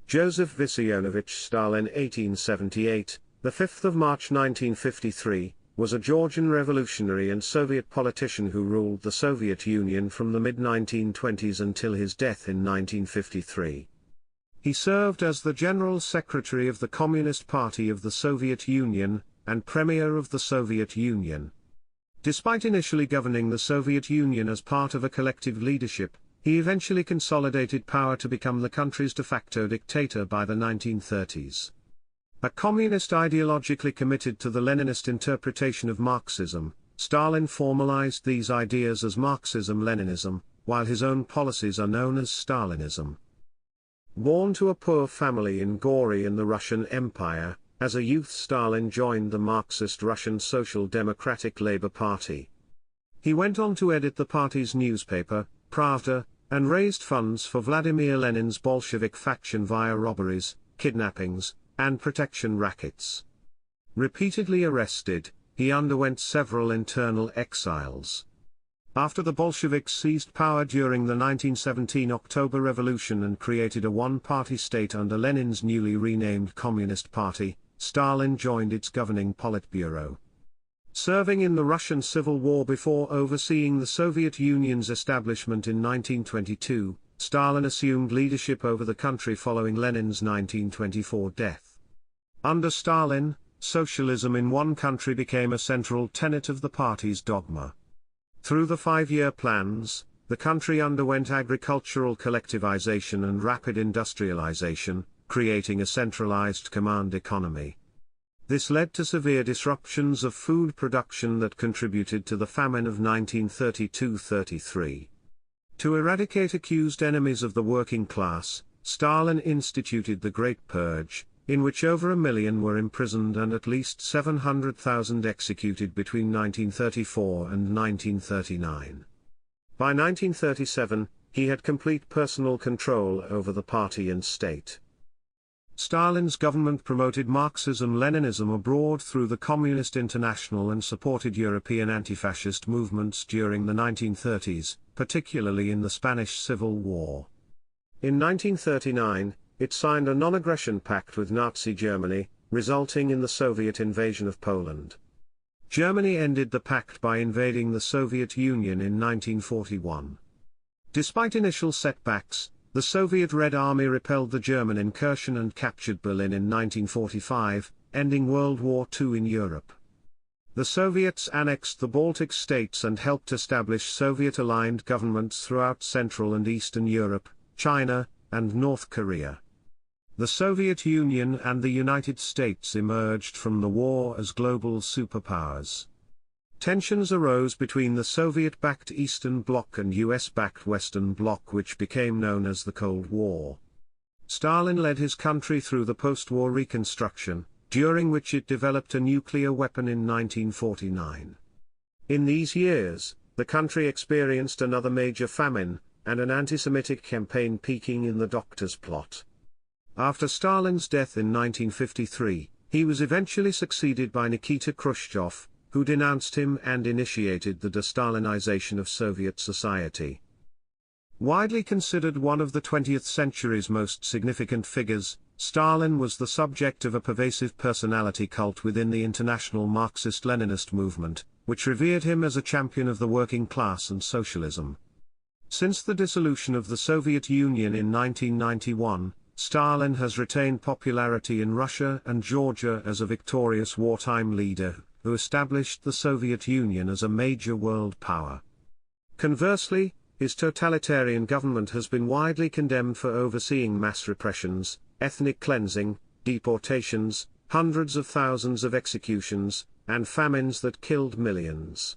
Joseph Vissarionovich Stalin 1878, the 5th of March 1953, was a Georgian revolutionary and Soviet politician who ruled the Soviet Union from the mid-1920s until his death in 1953. He served as the General Secretary of the Communist Party of the Soviet Union, and Premier of the Soviet Union. Despite initially governing the Soviet Union as part of a collective leadership, he eventually consolidated power to become the country's de facto dictator by the 1930s. A communist ideologically committed to the Leninist interpretation of Marxism, Stalin formalized these ideas as Marxism-Leninism, while his own policies are known as Stalinism. Born to a poor family in Gori in the Russian Empire, as a youth Stalin joined the Marxist Russian Social Democratic Labour Party. He went on to edit the party's newspaper, Pravda, and raised funds for Vladimir Lenin's Bolshevik faction via robberies, kidnappings, and protection rackets. Repeatedly arrested, he underwent several internal exiles. After the Bolsheviks seized power during the 1917 October Revolution and created a one-party state under Lenin's newly renamed Communist Party, Stalin joined its governing Politburo. Serving in the Russian Civil War before overseeing the Soviet Union's establishment in 1922, Stalin assumed leadership over the country following Lenin's 1924 death. Under Stalin, socialism in one country became a central tenet of the party's dogma. Through the 5-year plans, the country underwent agricultural collectivization and rapid industrialization, creating a centralized command economy. This led to severe disruptions of food production that contributed to the famine of 1932-33. To eradicate accused enemies of the working class, Stalin instituted the Great Purge, in which over 1 million were imprisoned and at least 700,000 executed between 1934 and 1939. By 1937, he had complete personal control over the party and state. Stalin's government promoted Marxism-Leninism abroad through the Communist International and supported European anti-fascist movements during the 1930s, particularly in the Spanish Civil War. In 1939, it signed a non-aggression pact with Nazi Germany, resulting in the Soviet invasion of Poland. Germany ended the pact by invading the Soviet Union in 1941. Despite initial setbacks, the Soviet Red Army repelled the German incursion and captured Berlin in 1945, ending World War II in Europe. The Soviets annexed the Baltic states and helped establish Soviet-aligned governments throughout Central and Eastern Europe, China, and North Korea. The Soviet Union and the United States emerged from the war as global superpowers. Tensions arose between the Soviet-backed Eastern Bloc and US-backed Western Bloc, which became known as the Cold War. Stalin led his country through the post-war reconstruction, during which it developed a nuclear weapon in 1949. In these years, the country experienced another major famine, and an anti-Semitic campaign peaking in the Doctor's Plot. After Stalin's death in 1953, he was eventually succeeded by Nikita Khrushchev, who denounced him and initiated the de-Stalinization of Soviet society. Widely considered one of the 20th century's most significant figures, Stalin was the subject of a pervasive personality cult within the international Marxist-Leninist movement, which revered him as a champion of the working class and socialism. Since the dissolution of the Soviet Union in 1991, Stalin has retained popularity in Russia and Georgia as a victorious wartime leader, who established the Soviet Union as a major world power. Conversely, his totalitarian government has been widely condemned for overseeing mass repressions, ethnic cleansing, deportations, hundreds of thousands of executions, and famines that killed millions.